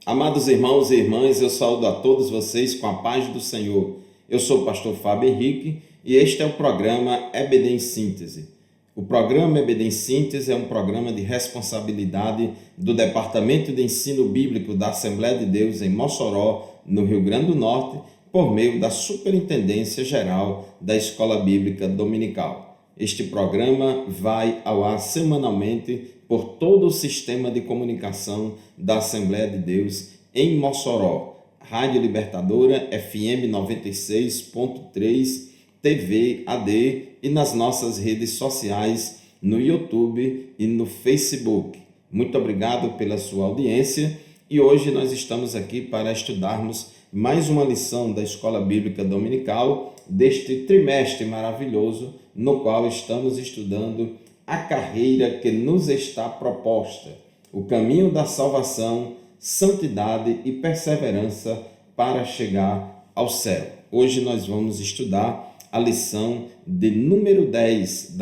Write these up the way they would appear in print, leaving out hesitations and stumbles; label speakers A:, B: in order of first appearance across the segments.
A: Amados irmãos e irmãs, eu saúdo a todos vocês com a paz do Senhor. Eu sou o pastor Fábio Henrique e este é o programa EBD em Síntese. O programa EBD em Síntese é um programa de responsabilidade do Departamento de Ensino Bíblico da Assembleia de Deus em Mossoró, no Rio Grande do Norte, por meio da Superintendência Geral da Escola Bíblica Dominical. Este programa vai ao ar semanalmente por todo o sistema de comunicação da Assembleia de Deus em Mossoró, Rádio Libertadora FM 96.3, TV AD e nas nossas redes sociais no YouTube e no Facebook. Muito obrigado pela sua audiência e hoje nós estamos aqui para estudarmos mais uma lição da Escola Bíblica Dominical deste trimestre maravilhoso no qual estamos estudando a carreira que nos está proposta, o caminho da salvação, santidade e perseverança para chegar ao céu. Hoje nós vamos estudar a lição de número 10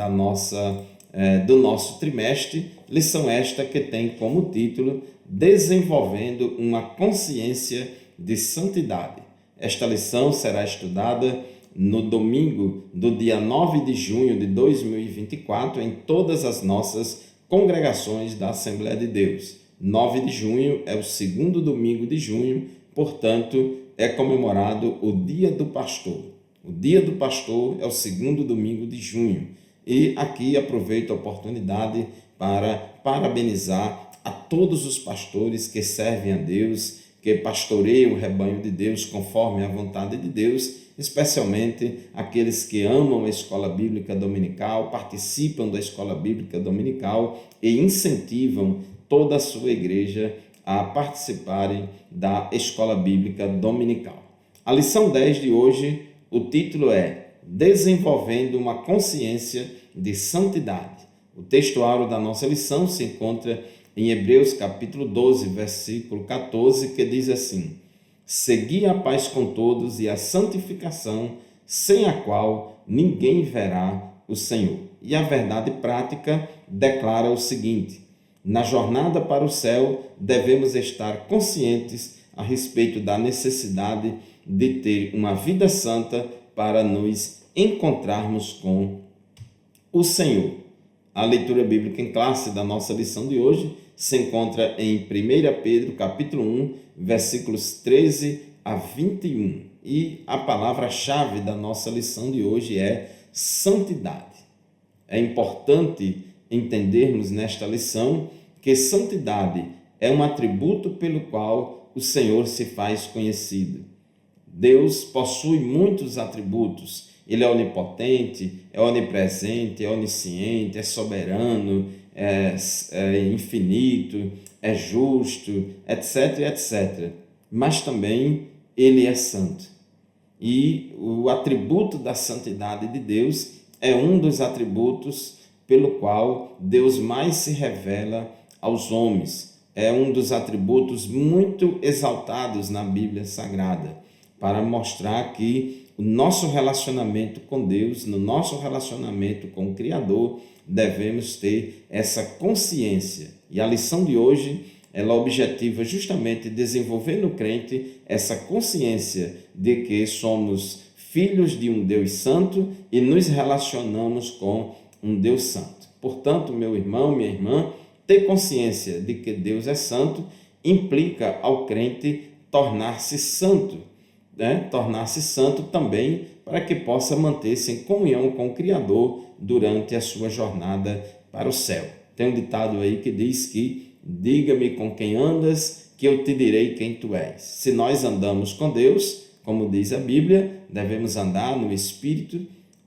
A: do nosso trimestre, lição esta que tem como título Desenvolvendo uma Consciência de Santidade. Esta lição será estudada no domingo do dia 9 de junho de 2024 em todas as nossas congregações da Assembleia de Deus. 9 de junho é o segundo domingo de junho, portanto, é comemorado o Dia do Pastor. O Dia do Pastor é o segundo domingo de junho. E aqui aproveito a oportunidade para parabenizar a todos os pastores que servem a Deus, que pastoreiam o rebanho de Deus conforme a vontade de Deus, especialmente aqueles que amam a Escola Bíblica Dominical, participam da Escola Bíblica Dominical e incentivam toda a sua igreja a participarem da Escola Bíblica Dominical. A lição 10 de hoje, o título é Desenvolvendo uma Consciência de Santidade. O textuário da nossa lição se encontra em Hebreus capítulo 12, versículo 14, que diz assim: Segui a paz com todos e a santificação, sem a qual ninguém verá o Senhor. E a verdade prática declara o seguinte: na jornada para o céu, devemos estar conscientes a respeito da necessidade de ter uma vida santa para nos encontrarmos com o Senhor. A leitura bíblica em classe da nossa lição de hoje se encontra em 1 Pedro capítulo 1, versículos 13 a 21. E a palavra-chave da nossa lição de hoje é santidade. É importante entendermos nesta lição que santidade é um atributo pelo qual o Senhor se faz conhecido. Deus possui muitos atributos. Ele é onipotente, é onipresente, é onisciente, é soberano, é infinito, é justo, etc, etc. Mas também ele é santo. E o atributo da santidade de Deus é um dos atributos pelo qual Deus mais se revela aos homens. É um dos atributos muito exaltados na Bíblia Sagrada, para mostrar que o nosso relacionamento com Deus, no nosso relacionamento com o Criador, devemos ter essa consciência. E a lição de hoje, ela objetiva justamente desenvolver no crente essa consciência de que somos filhos de um Deus santo e nos relacionamos com um Deus santo. Portanto, meu irmão, minha irmã, ter consciência de que Deus é santo implica ao crente tornar-se santo, tornar-se santo também para que possa manter-se em comunhão com o Criador durante a sua jornada para o céu. Tem um ditado aí que diz que diga-me com quem andas, que eu te direi quem tu és. Se nós andamos com Deus, como diz a Bíblia, devemos andar no Espírito,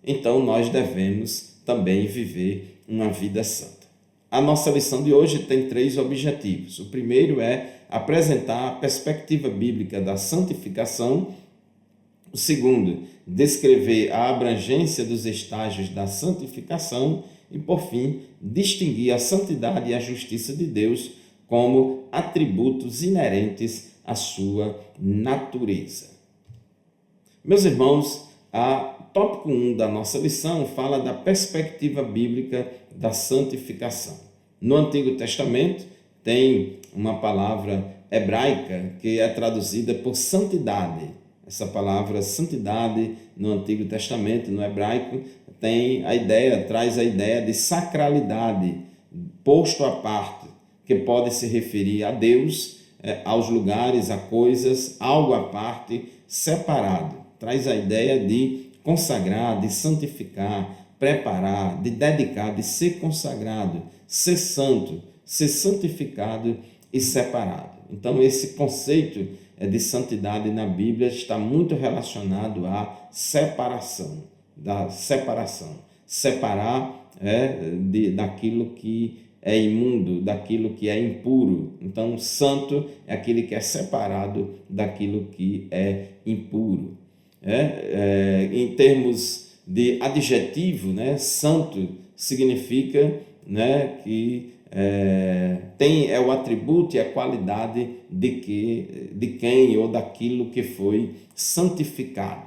A: então nós devemos também viver uma vida santa. A nossa lição de hoje tem 3 objetivos. O primeiro é apresentar a perspectiva bíblica da santificação. O segundo, descrever a abrangência dos estágios da santificação. E, por fim, distinguir a santidade e a justiça de Deus como atributos inerentes à sua natureza. Meus irmãos, o tópico 1 da nossa lição fala da perspectiva bíblica da santificação. No Antigo Testamento, tem uma palavra hebraica que é traduzida por santidade. Essa palavra santidade no Antigo Testamento, no hebraico, traz a ideia de sacralidade, posto à parte, que pode se referir a Deus, aos lugares, a coisas, algo à parte, separado. Traz a ideia de consagrar, de santificar, preparar, de dedicar, de ser consagrado, ser santo, ser santificado e separado. Então, esse conceito de santidade na Bíblia está muito relacionado à separação, separar daquilo que é imundo, daquilo que é impuro. Então, santo é aquele que é separado daquilo que é impuro. Em termos de adjetivo, santo significa que é o atributo e a qualidade de quem ou daquilo que foi santificado.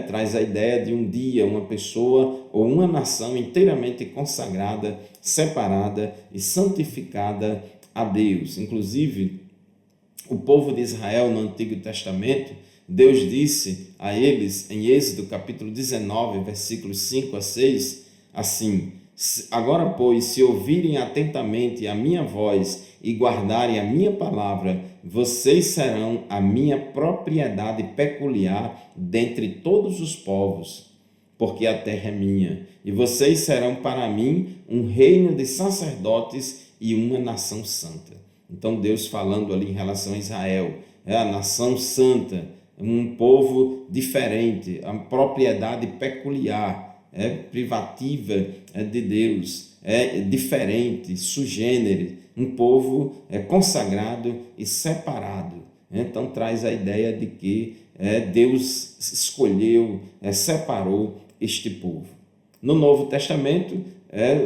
A: Traz a ideia de um dia, uma pessoa ou uma nação inteiramente consagrada, separada e santificada a Deus. Inclusive, o povo de Israel no Antigo Testamento, Deus disse a eles, em Êxodo capítulo 19, versículos 5 a 6, assim: agora, pois, se ouvirem atentamente a minha voz e guardarem a minha palavra, vocês serão a minha propriedade peculiar dentre todos os povos, porque a terra é minha, e vocês serão para mim um reino de sacerdotes e uma nação santa. Então, Deus falando ali em relação a Israel, a nação santa, um povo diferente, a propriedade peculiar, privativa de Deus, diferente, sugênere, um povo consagrado e separado. Então traz a ideia de que Deus escolheu, separou este povo. No Novo Testamento,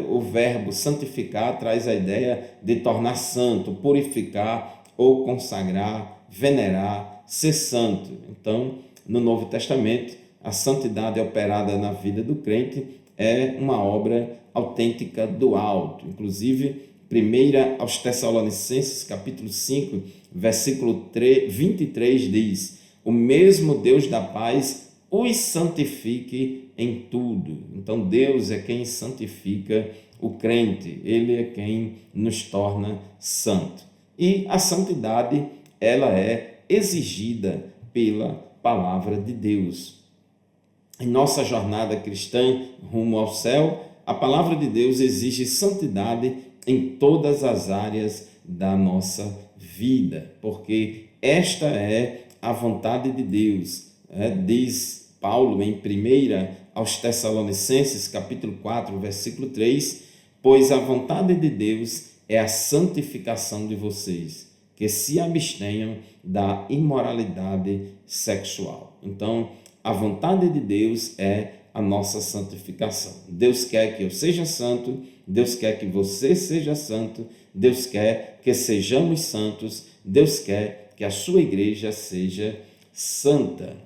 A: o verbo santificar traz a ideia de tornar santo, purificar ou consagrar, venerar, ser santo. Então, no Novo Testamento, a santidade operada na vida do crente é uma obra autêntica do alto. Inclusive, 1 aos Tessalonicenses, capítulo 5, versículo 23 diz: o mesmo Deus da paz os santifique em tudo. Então, Deus é quem santifica o crente, Ele é quem nos torna santo. E a santidade, ela é exigida pela palavra de Deus. Em nossa jornada cristã rumo ao céu, a palavra de Deus exige santidade em todas as áreas da nossa vida, porque esta é a vontade de Deus. Diz Paulo em 1 aos Tessalonicenses, capítulo 4, versículo 3, pois a vontade de Deus é a santificação de vocês, que se abstenham da imoralidade sexual. Então, a vontade de Deus é a nossa santificação. Deus quer que eu seja santo, Deus quer que você seja santo, Deus quer que sejamos santos, Deus quer que a sua igreja seja santa.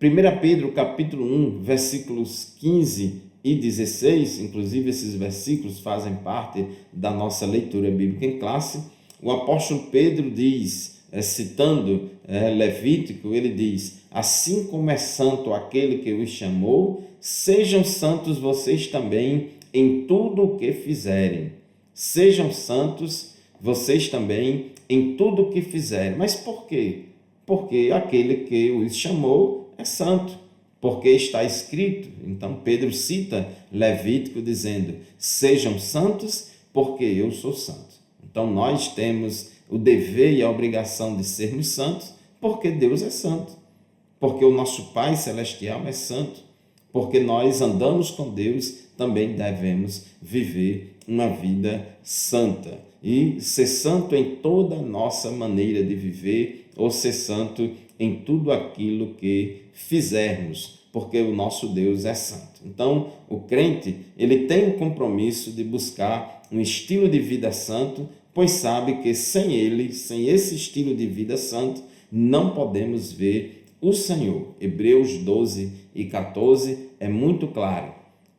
A: 1 Pedro capítulo 1, versículos 15 e 16, inclusive esses versículos fazem parte da nossa leitura bíblica em classe. O apóstolo Pedro diz, citando Levítico, ele diz: assim como é santo aquele que os chamou, sejam santos vocês também em tudo o que fizerem. Sejam santos vocês também em tudo o que fizerem. Mas por quê? Porque aquele que os chamou é santo, porque está escrito. Então Pedro cita Levítico dizendo: sejam santos porque eu sou santo. Então nós temos o dever e a obrigação de sermos santos porque Deus é santo, porque o nosso Pai Celestial é santo, porque nós andamos com Deus, também devemos viver uma vida santa e ser santo em toda a nossa maneira de viver, ou ser santo em tudo aquilo que fizermos, porque o nosso Deus é santo. Então, o crente, ele tem o compromisso de buscar um estilo de vida santo, pois sabe que sem ele, sem esse estilo de vida santo, não podemos ver o Senhor. Hebreus 12 e 14 é muito claro.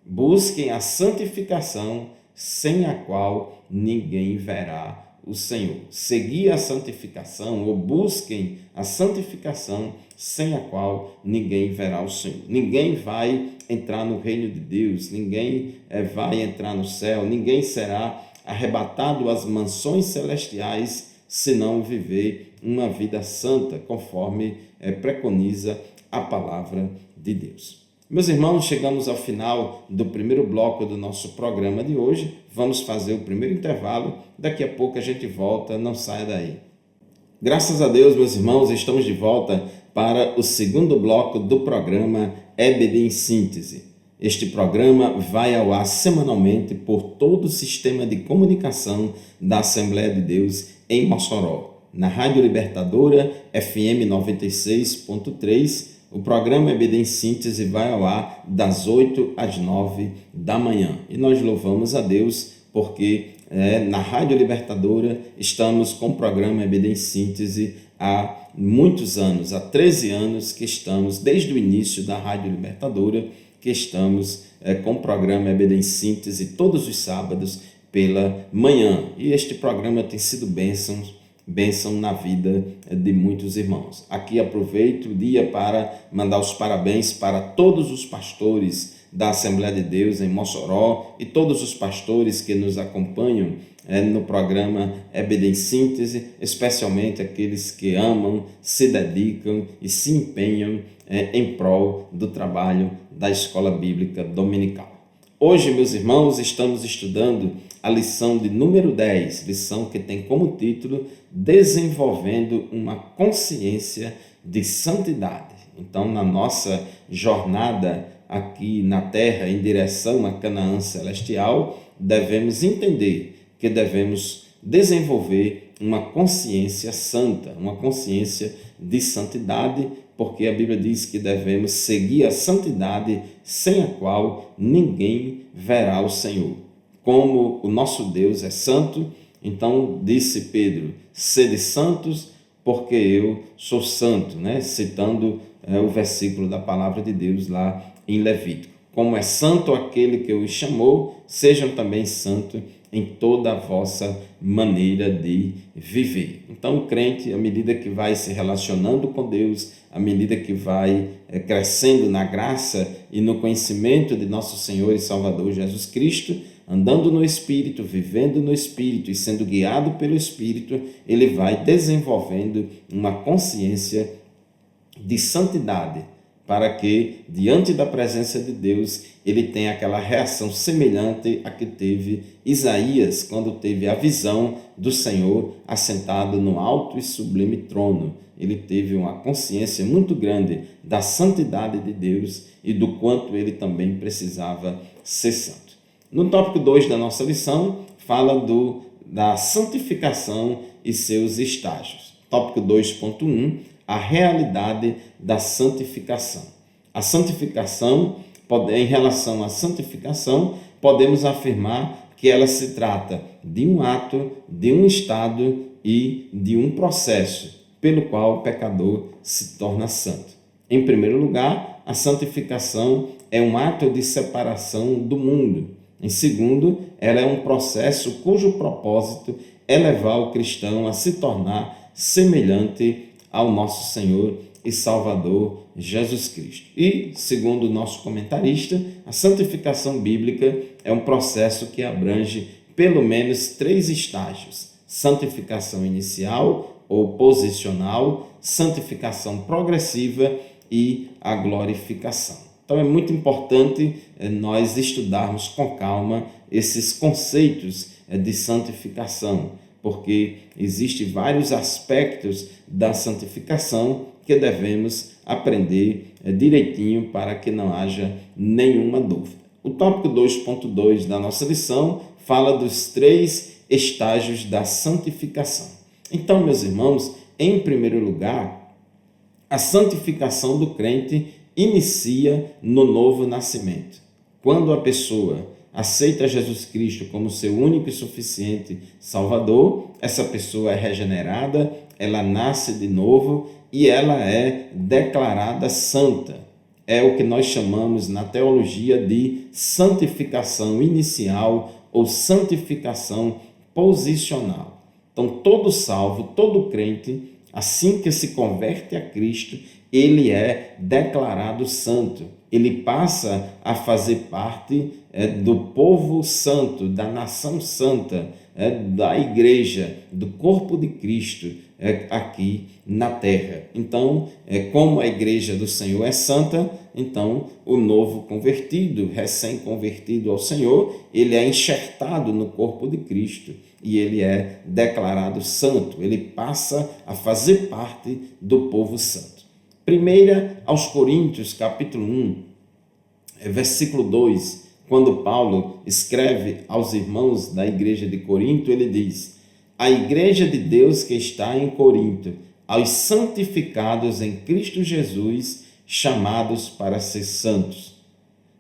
A: Busquem a santificação sem a qual ninguém verá o Senhor. Segui a santificação, ou busquem a santificação, sem a qual ninguém verá o Senhor. Ninguém vai entrar no reino de Deus, ninguém vai entrar no céu, ninguém será arrebatado às mansões celestiais se não viver uma vida santa, conforme preconiza a palavra de Deus. Meus irmãos, chegamos ao final do primeiro bloco do nosso programa de hoje. Vamos fazer o primeiro intervalo. Daqui a pouco a gente volta, não saia daí. Graças a Deus, meus irmãos, estamos de volta para o segundo bloco do programa EBD em Síntese. Este programa vai ao ar semanalmente por todo o sistema de comunicação da Assembleia de Deus em Mossoró. Na Rádio Libertadora, FM 96.3, o programa EBD em Síntese vai ao ar das 8 às 9 da manhã. E nós louvamos a Deus porque na Rádio Libertadora estamos com o programa EBD em Síntese há muitos anos, há 13 anos que estamos, desde o início da Rádio Libertadora, que estamos com o programa EBD em Síntese todos os sábados pela manhã. E este programa tem sido bênção na vida de muitos irmãos. Aqui aproveito o dia para mandar os parabéns para todos os pastores da Assembleia de Deus em Mossoró e todos os pastores que nos acompanham no programa EBD em Síntese, especialmente aqueles que amam, se dedicam e se empenham em prol do trabalho da Escola Bíblica Dominical. Hoje, meus irmãos, estamos estudando a lição de número 10, lição que tem como título Desenvolvendo uma Consciência de Santidade. Então, na nossa jornada aqui na terra em direção a Canaã Celestial, devemos entender que devemos desenvolver uma consciência santa, uma consciência de santidade, porque a Bíblia diz que devemos seguir a santidade sem a qual ninguém verá o Senhor. Como o nosso Deus é santo, então disse Pedro, sede santos, porque eu sou santo, citando o versículo da palavra de Deus lá em Levítico. Como é santo aquele que os chamou, sejam também santos em toda a vossa maneira de viver. Então o crente, à medida que vai se relacionando com Deus, à medida que vai crescendo na graça e no conhecimento de nosso Senhor e Salvador Jesus Cristo, andando no Espírito, vivendo no Espírito e sendo guiado pelo Espírito, ele vai desenvolvendo uma consciência de santidade, para que, diante da presença de Deus, ele tenha aquela reação semelhante à que teve Isaías, quando teve a visão do Senhor assentado no alto e sublime trono. Ele teve uma consciência muito grande da santidade de Deus e do quanto ele também precisava ser santo. No tópico 2 da nossa lição, fala da santificação e seus estágios. Tópico 2.1, a realidade da santificação. A santificação, em relação à santificação, podemos afirmar que ela se trata de um ato, de um estado e de um processo pelo qual o pecador se torna santo. Em primeiro lugar, a santificação é um ato de separação do mundo. Em segundo, ela é um processo cujo propósito é levar o cristão a se tornar semelhante ao nosso Senhor e Salvador Jesus Cristo. E, segundo o nosso comentarista, a santificação bíblica é um processo que abrange pelo menos 3 estágios: santificação inicial ou posicional, santificação progressiva e a glorificação. Então é muito importante nós estudarmos com calma esses conceitos de santificação, porque existem vários aspectos da santificação que devemos aprender direitinho para que não haja nenhuma dúvida. O tópico 2.2 da nossa lição fala dos 3 estágios da santificação. Então, meus irmãos, em primeiro lugar, a santificação do crente inicia no novo nascimento. Quando a pessoa aceita Jesus Cristo como seu único e suficiente Salvador, essa pessoa é regenerada, ela nasce de novo e ela é declarada santa. É o que nós chamamos na teologia de santificação inicial ou santificação posicional. Então, todo salvo, todo crente, assim que se converte a Cristo, ele é declarado santo. Ele passa a fazer parte do povo santo, da nação santa, da igreja, do corpo de Cristo aqui na terra. Então, como a igreja do Senhor é santa, então o novo convertido, recém-convertido ao Senhor, ele é enxertado no corpo de Cristo e ele é declarado santo. Ele passa a fazer parte do povo santo. 1 aos Coríntios, capítulo 1, versículo 2, quando Paulo escreve aos irmãos da igreja de Corinto, ele diz: a igreja de Deus que está em Corinto, aos santificados em Cristo Jesus, chamados para ser santos.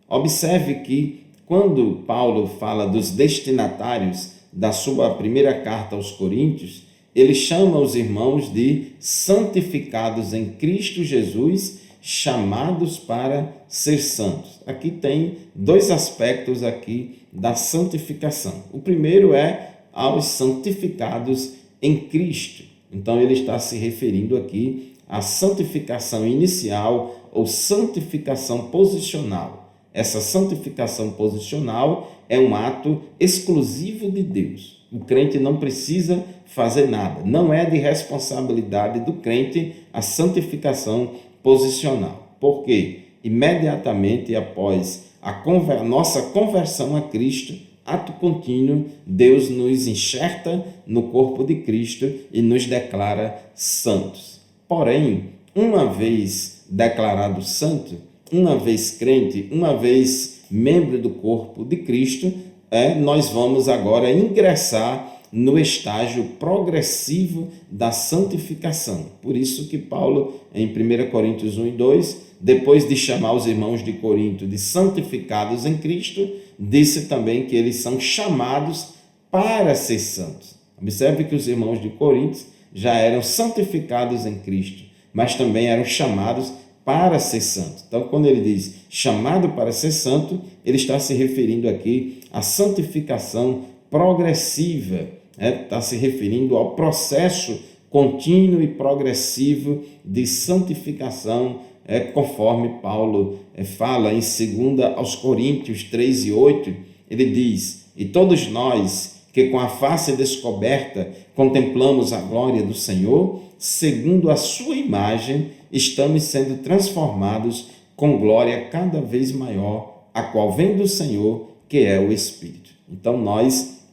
A: Observe que, quando Paulo fala dos destinatários da sua primeira carta aos Coríntios, ele chama os irmãos de santificados em Cristo Jesus, chamados para ser santos. Aqui tem dois aspectos aqui da santificação. O primeiro é aos santificados em Cristo. Então ele está se referindo aqui à santificação inicial ou santificação posicional. Essa santificação posicional é um ato exclusivo de Deus. O crente não precisa fazer nada. Não é de responsabilidade do crente a santificação posicional. Por quê? Imediatamente após a nossa conversão a Cristo, ato contínuo, Deus nos enxerta no corpo de Cristo e nos declara santos. Porém, uma vez declarado santo, uma vez crente, uma vez membro do corpo de Cristo, nós vamos agora ingressar no estágio progressivo da santificação. Por isso que Paulo, em 1 Coríntios 1 e 2, depois de chamar os irmãos de Corinto de santificados em Cristo, disse também que eles são chamados para ser santos. Observe que os irmãos de Corinto já eram santificados em Cristo, mas também eram chamados para ser santo. Então, quando ele diz chamado para ser santo, ele está se referindo aqui à santificação progressiva, está se referindo ao processo contínuo e progressivo de santificação, conforme Paulo fala em 2 aos Coríntios 3 e 8, ele diz: e todos nós que com a face descoberta contemplamos a glória do Senhor, segundo a sua imagem, estamos sendo transformados com glória cada vez maior, a qual vem do Senhor, que é o Espírito. Então nós,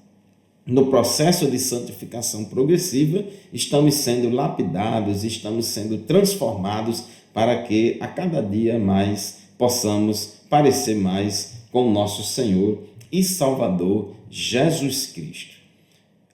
A: no processo de santificação progressiva, estamos sendo lapidados, estamos sendo transformados para que a cada dia mais possamos parecer mais com o nosso Senhor e Salvador Jesus Cristo.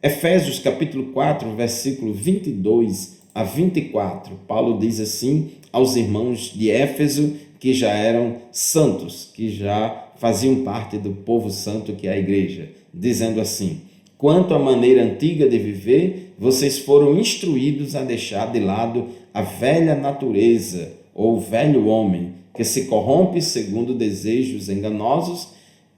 A: Efésios capítulo 4, versículo 22 a 24, Paulo diz assim aos irmãos de Éfeso que já eram santos, que já faziam parte do povo santo que é a igreja, dizendo assim: quanto à maneira antiga de viver, vocês foram instruídos a deixar de lado a velha natureza, ou velho homem, que se corrompe segundo desejos enganosos,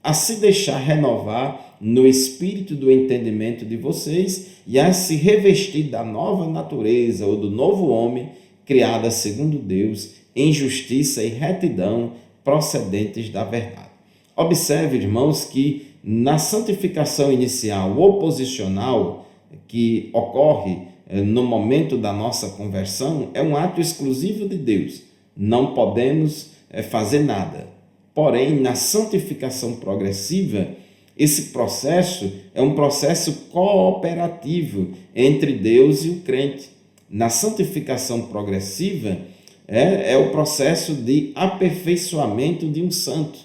A: a se deixar renovar no espírito do entendimento de vocês e a se revestir da nova natureza, ou do novo homem, criada segundo Deus, em justiça e retidão, procedentes da verdade. Observe, irmãos, que na santificação inicial ou posicional que ocorre no momento da nossa conversão, é um ato exclusivo de Deus. Não podemos fazer nada. Porém, na santificação progressiva, esse processo é um processo cooperativo entre Deus e o crente. Na santificação progressiva, é o processo de aperfeiçoamento de um santo.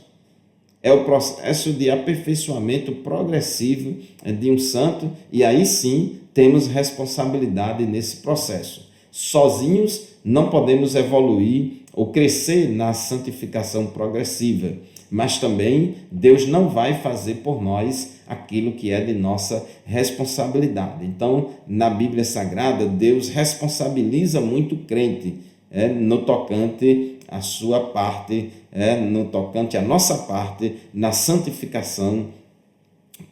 A: É o processo de aperfeiçoamento progressivo de um santo, e aí sim temos responsabilidade nesse processo. Sozinhos não podemos evoluir ou crescer na santificação progressiva, mas também Deus não vai fazer por nós aquilo que é de nossa responsabilidade. Então, na Bíblia Sagrada, Deus responsabiliza muito o crente no tocante à sua parte, no tocante à nossa parte na santificação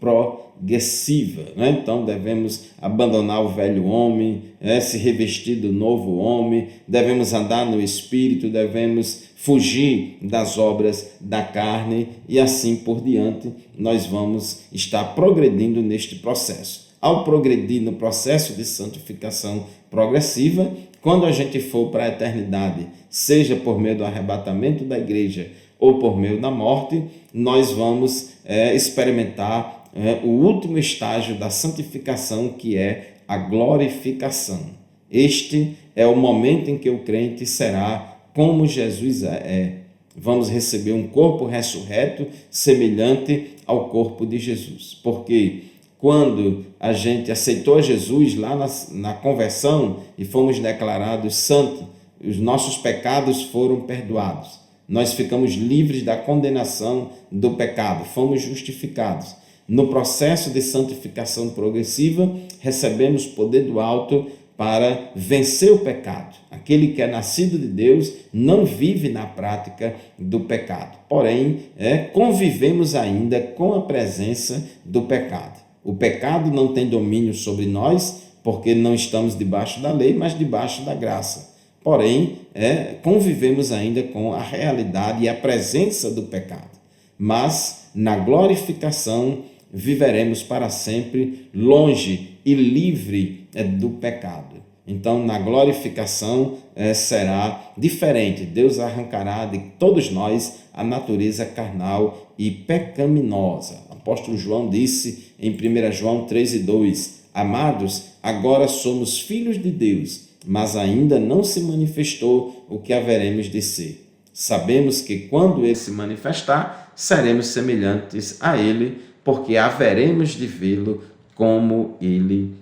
A: progressiva, né? Então devemos abandonar o velho homem, se revestir do novo homem, devemos andar no Espírito, devemos fugir das obras da carne e assim por diante nós vamos estar progredindo neste processo. Ao progredir no processo de santificação progressiva, quando a gente for para a eternidade, seja por meio do arrebatamento da igreja ou por meio da morte, nós vamos experimentar o último estágio da santificação, que é a glorificação. Este é o momento em que o crente será como Jesus é. Vamos receber um corpo ressurreto semelhante ao corpo de Jesus. Porque quando a gente aceitou Jesus lá na conversão e fomos declarados santos, os nossos pecados foram perdoados. Nós ficamos livres da condenação do pecado, fomos justificados. No processo de santificação progressiva, recebemos poder do alto para vencer o pecado. Aquele que é nascido de Deus não vive na prática do pecado. Porém, convivemos ainda com a presença do pecado. O pecado não tem domínio sobre nós, porque não estamos debaixo da lei, mas debaixo da graça. Porém, convivemos ainda com a realidade e a presença do pecado. Mas, na glorificação, viveremos para sempre longe e livre do pecado. Então, na glorificação será diferente. Deus arrancará de todos nós a natureza carnal e pecaminosa. O apóstolo João disse em 1 João 3:2, amados, agora somos filhos de Deus, mas ainda não se manifestou o que haveremos de ser. Sabemos que quando ele se manifestar, seremos semelhantes a ele, porque haveremos de vê-lo como ele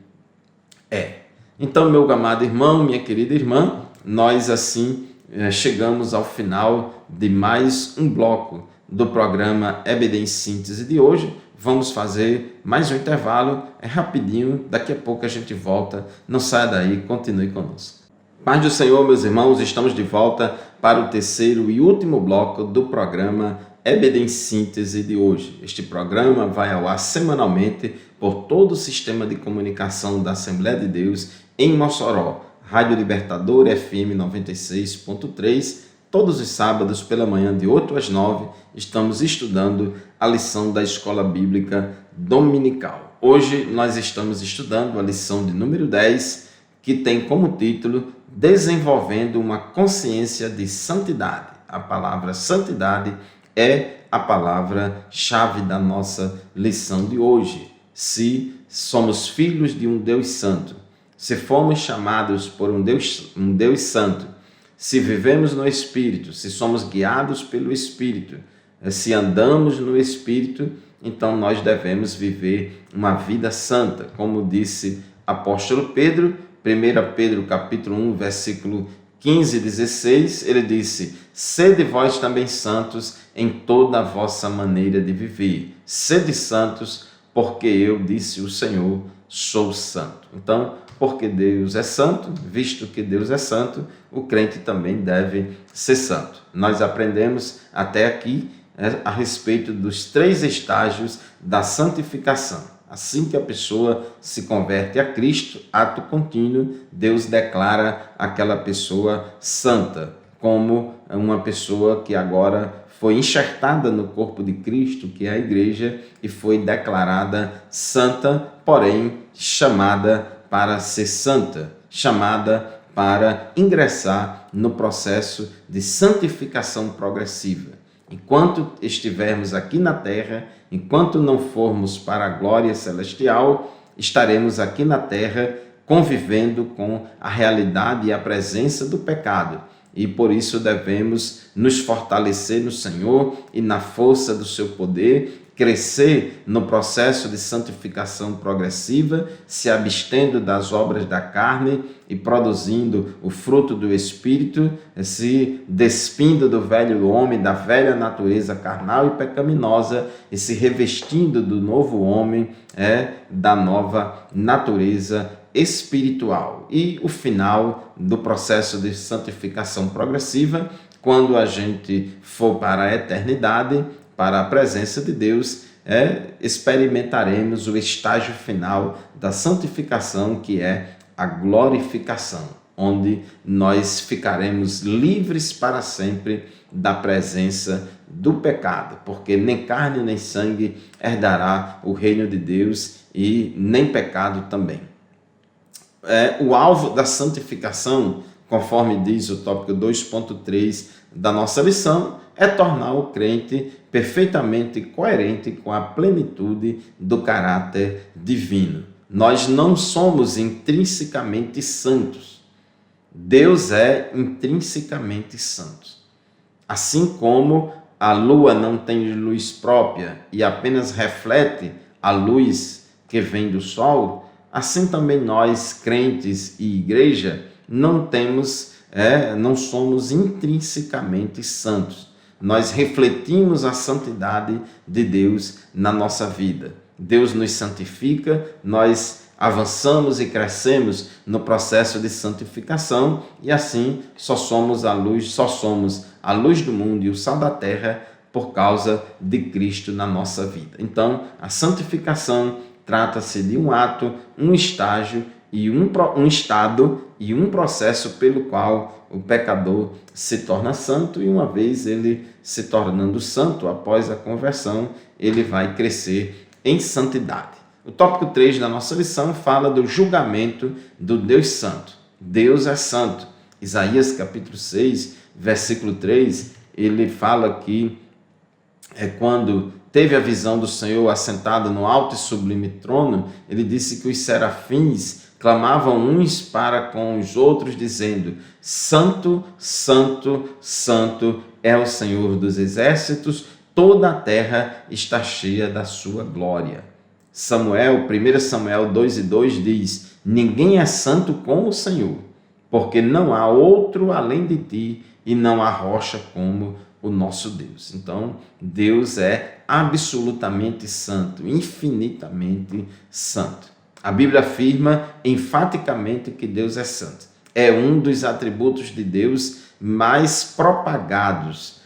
A: é. Então, meu amado irmão, minha querida irmã, nós assim chegamos ao final de mais um bloco do programa EBD em Síntese de hoje. Vamos fazer mais um intervalo, rapidinho, daqui a pouco a gente volta. Não saia daí, continue conosco. Paz do Senhor, meus irmãos, estamos de volta para o terceiro e último bloco do programa EBD em Síntese de hoje. Este programa vai ao ar semanalmente por todo o sistema de comunicação da Assembleia de Deus em Mossoró, Rádio Libertador FM 96.3, todos os sábados pela manhã de 8 às 9, estamos estudando a lição da Escola Bíblica Dominical. Hoje nós estamos estudando a lição de número 10, que tem como título Desenvolvendo uma Consciência de Santidade. A palavra santidade é a palavra-chave da nossa lição de hoje. Se somos filhos de um Deus santo, se fomos chamados por um Deus santo, se vivemos no Espírito, se somos guiados pelo Espírito, se andamos no Espírito, então nós devemos viver uma vida santa. Como disse apóstolo Pedro, 1 Pedro capítulo 1, versículo 15 e 16, ele disse, sede vós também santos em toda a vossa maneira de viver. Sede santos, porque eu, disse o Senhor, sou santo. Então, porque Deus é santo, visto que Deus é santo, o crente também deve ser santo. Nós aprendemos até aqui a respeito dos 3 estágios da santificação. Assim que a pessoa se converte a Cristo, ato contínuo, Deus declara aquela pessoa santa, como uma pessoa que agora foi enxertada no corpo de Cristo, que é a igreja, e foi declarada santa, porém chamada para ser santa, chamada para ingressar no processo de santificação progressiva. Enquanto estivermos aqui na terra, enquanto não formos para a glória celestial, estaremos aqui na terra convivendo com a realidade e a presença do pecado. E por isso devemos nos fortalecer no Senhor e na força do seu poder, crescer no processo de santificação progressiva, se abstendo das obras da carne e produzindo o fruto do Espírito, se despindo do velho homem, da velha natureza carnal e pecaminosa e se revestindo do novo homem, da nova natureza espiritual. E o final do processo de santificação progressiva, quando a gente for para a eternidade, para a presença de Deus, experimentaremos o estágio final da santificação, que é a glorificação, onde nós ficaremos livres para sempre da presença do pecado, porque nem carne nem sangue herdará o reino de Deus e nem pecado também. O alvo da santificação, conforme diz o tópico 2.3 da nossa lição, é tornar o crente perfeitamente coerente com a plenitude do caráter divino. Nós não somos intrinsecamente santos. Deus é intrinsecamente santo. Assim como a lua não tem luz própria e apenas reflete a luz que vem do sol, assim também nós, crentes e igreja, não somos intrinsecamente santos. Nós refletimos a santidade de Deus na nossa vida. Deus nos santifica, nós avançamos e crescemos no processo de santificação e assim somos a luz do mundo e o sal da terra por causa de Cristo na nossa vida. Então, a santificação trata-se de um ato, um estágio e um estado e um processo pelo qual o pecador se torna santo, e uma vez ele se tornando santo, após a conversão, ele vai crescer em santidade. O tópico 3 da nossa lição fala do julgamento do Deus Santo. Deus é santo. Isaías capítulo 6, versículo 3, ele fala que quando teve a visão do Senhor assentado no alto e sublime trono, ele disse que os serafins clamavam uns para com os outros, dizendo: Santo, Santo, Santo é o Senhor dos exércitos, toda a terra está cheia da sua glória. 1 Samuel 2:2 diz: Ninguém é santo como o Senhor, porque não há outro além de ti e não há rocha como o nosso Deus. Então, Deus é absolutamente santo, infinitamente santo. A Bíblia afirma enfaticamente que Deus é santo. É um dos atributos de Deus mais propagados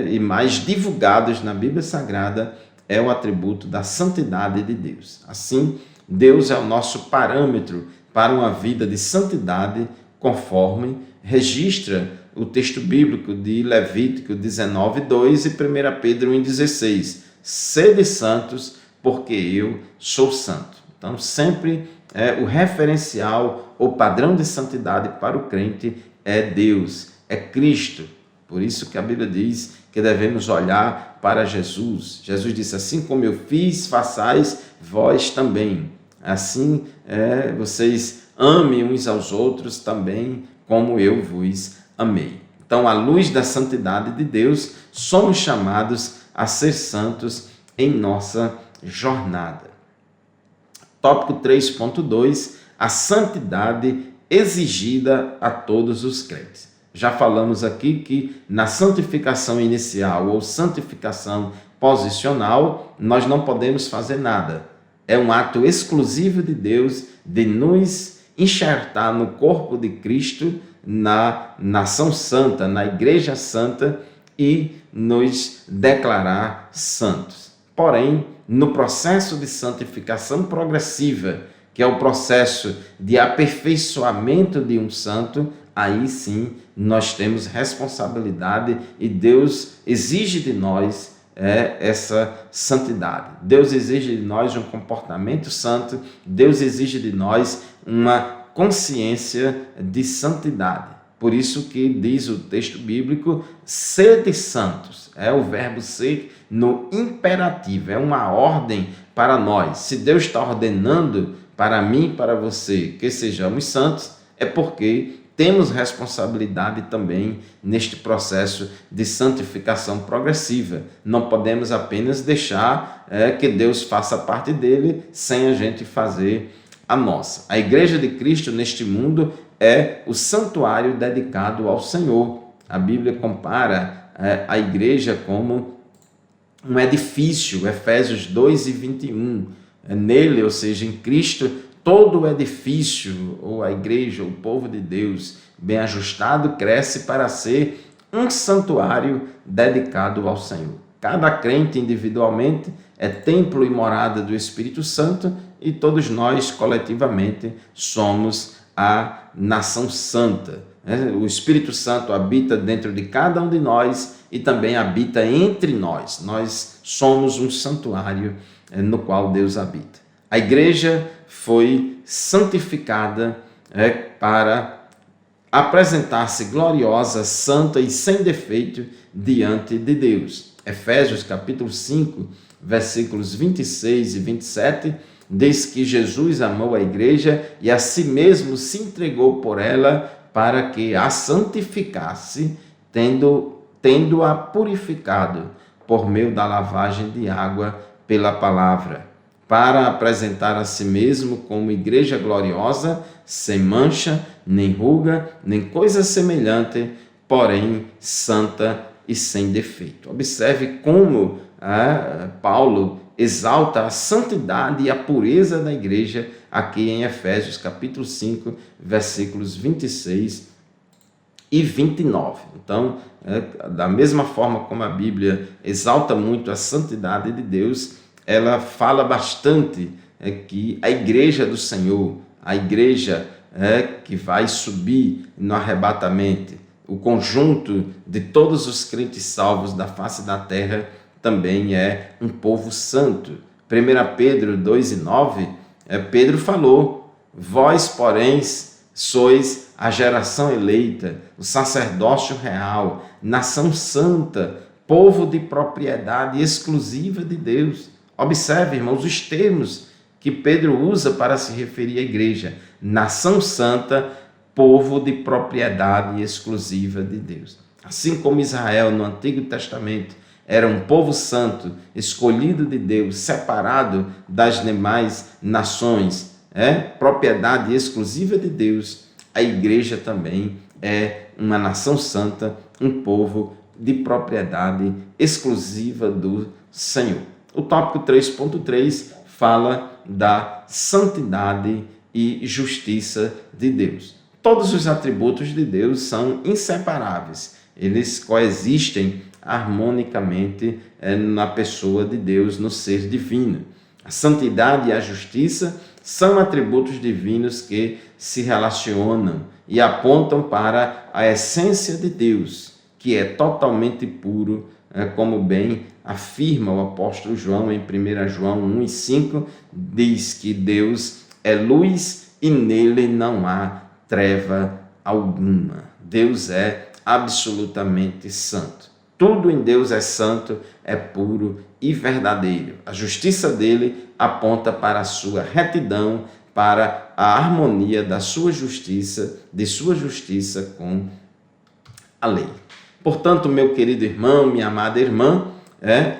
A: e mais divulgados na Bíblia Sagrada, é o atributo da santidade de Deus. Assim, Deus é o nosso parâmetro para uma vida de santidade, conforme registra o texto bíblico de Levítico 19:2 e 1 Pedro 1:16. Sede santos, porque eu sou santo. Então, sempre o referencial, o padrão de santidade para o crente é Deus, é Cristo. Por isso que a Bíblia diz que devemos olhar para Jesus. Jesus disse: assim como eu fiz, façais vós também. Assim, vocês amem uns aos outros também, como eu vos amei. Então, à luz da santidade de Deus, somos chamados a ser santos em nossa jornada. Tópico 3.2, a santidade exigida a todos os crentes. Já falamos aqui que na santificação inicial ou santificação posicional, nós não podemos fazer nada. É um ato exclusivo de Deus de nos enxertar no corpo de Cristo, na nação santa, na igreja santa, e nos declarar santos. Porém, no processo de santificação progressiva, que é o processo de aperfeiçoamento de um santo, aí sim nós temos responsabilidade e Deus exige de nós essa santidade. Deus exige de nós um comportamento santo, Deus exige de nós uma consciência de santidade. Por isso que diz o texto bíblico: sede santos. É o verbo ser no imperativo, é uma ordem para nós. Se Deus está ordenando para mim e para você que sejamos santos, é porque temos responsabilidade também neste processo de santificação progressiva. Não podemos apenas deixar que Deus faça parte dele sem a gente fazer a nossa. A Igreja de Cristo neste mundo é o santuário dedicado ao Senhor. A Bíblia compara a igreja como um edifício, Efésios 2:21. Nele, ou seja, em Cristo, todo o edifício, ou a igreja, o povo de Deus, bem ajustado, cresce para ser um santuário dedicado ao Senhor. Cada crente individualmente é templo e morada do Espírito Santo e todos nós coletivamente somos a nação santa. O Espírito Santo habita dentro de cada um de nós e também habita entre nós. Nós somos um santuário no qual Deus habita. A igreja foi santificada para apresentar-se gloriosa, santa e sem defeito diante de Deus. Efésios capítulo 5, versículos 26 e 27, diz que Jesus amou a igreja e a si mesmo se entregou por ela para que a santificasse, tendo-a purificado por meio da lavagem de água pela palavra, para apresentar a si mesmo como igreja gloriosa, sem mancha, nem ruga, nem coisa semelhante, porém santa e sem defeito. Observe como Paulo exalta a santidade e a pureza da igreja aqui em Efésios capítulo 5, versículos 26 e 29. Então, da mesma forma como a Bíblia exalta muito a santidade de Deus, ela fala bastante que a igreja do Senhor, a igreja que vai subir no arrebatamento, o conjunto de todos os crentes salvos da face da terra também é um povo santo. 1 Pedro 2:9, Pedro falou: vós, porém, sois a geração eleita, o sacerdócio real, nação santa, povo de propriedade exclusiva de Deus. Observe, irmãos, os termos que Pedro usa para se referir à igreja: nação santa, povo de propriedade exclusiva de Deus. Assim como Israel no Antigo Testamento era um povo santo, escolhido de Deus, separado das demais nações, propriedade exclusiva de Deus, a igreja também é uma nação santa, um povo de propriedade exclusiva do Senhor. O tópico 3.3 fala da santidade e justiça de Deus. Todos os atributos de Deus são inseparáveis, eles coexistem harmonicamente na pessoa de Deus, no ser divino. A santidade e a justiça são atributos divinos que se relacionam e apontam para a essência de Deus, que é totalmente puro, como bem afirma o apóstolo João em 1 João 1:5, diz que Deus é luz e nele não há treva alguma. Deus é absolutamente santo. Tudo em Deus é santo, é puro e verdadeiro. A justiça dele aponta para a sua retidão, para a harmonia da sua justiça, de sua justiça com a lei. Portanto, meu querido irmão, minha amada irmã,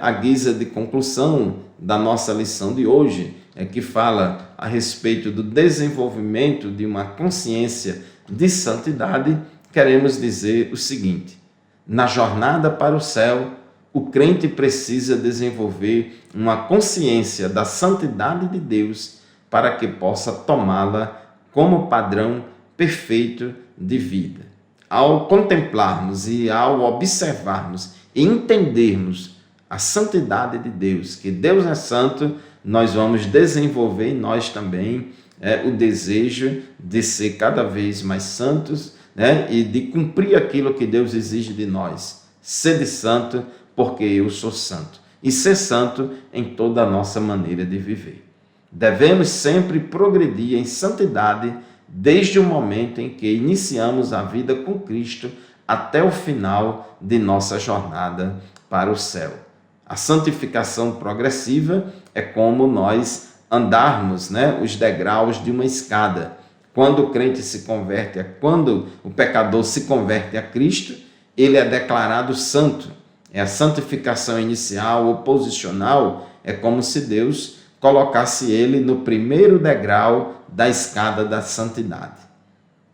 A: a guisa de conclusão da nossa lição de hoje, que fala a respeito do desenvolvimento de uma consciência de santidade, queremos dizer o seguinte: na jornada para o céu, o crente precisa desenvolver uma consciência da santidade de Deus para que possa tomá-la como padrão perfeito de vida. Ao contemplarmos e ao observarmos e entendermos a santidade de Deus, que Deus é santo, nós vamos desenvolver em nós também o desejo de ser cada vez mais santos, e de cumprir aquilo que Deus exige de nós. Sede santo, porque eu sou santo. E ser santo em toda a nossa maneira de viver. Devemos sempre progredir em santidade desde o momento em que iniciamos a vida com Cristo até o final de nossa jornada para o céu. A santificação progressiva é como nós andarmos os degraus de uma escada. Quando o crente se converte, quando o pecador se converte a Cristo, ele é declarado santo. É a santificação inicial ou posicional, é como se Deus colocasse ele no primeiro degrau da escada da santidade.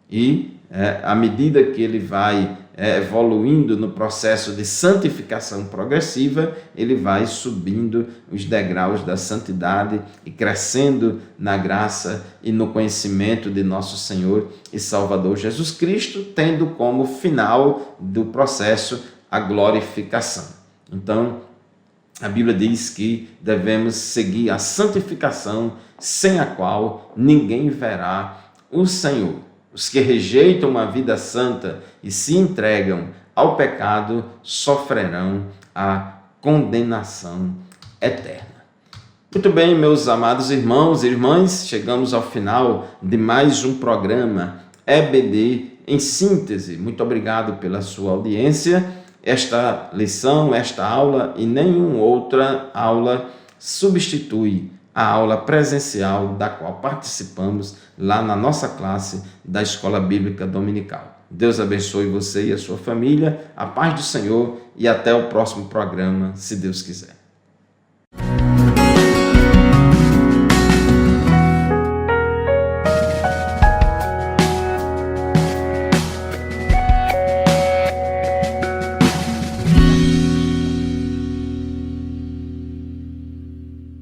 A: E, à medida que ele vai evoluindo no processo de santificação progressiva, ele vai subindo os degraus da santidade e crescendo na graça e no conhecimento de nosso Senhor e Salvador Jesus Cristo, tendo como final do processo a glorificação. Então, A Bíblia diz que devemos seguir a santificação, sem a qual ninguém verá o Senhor. Os que rejeitam uma vida santa e se entregam ao pecado sofrerão a condenação eterna. Muito bem, meus amados irmãos e irmãs, chegamos ao final de mais um programa EBD em síntese. Muito obrigado pela sua audiência. Esta lição, esta aula e nenhuma outra aula substitui a aula presencial da qual participamos lá na nossa classe da Escola Bíblica Dominical. Deus abençoe você e a sua família, a paz do Senhor e até o próximo programa, se Deus quiser.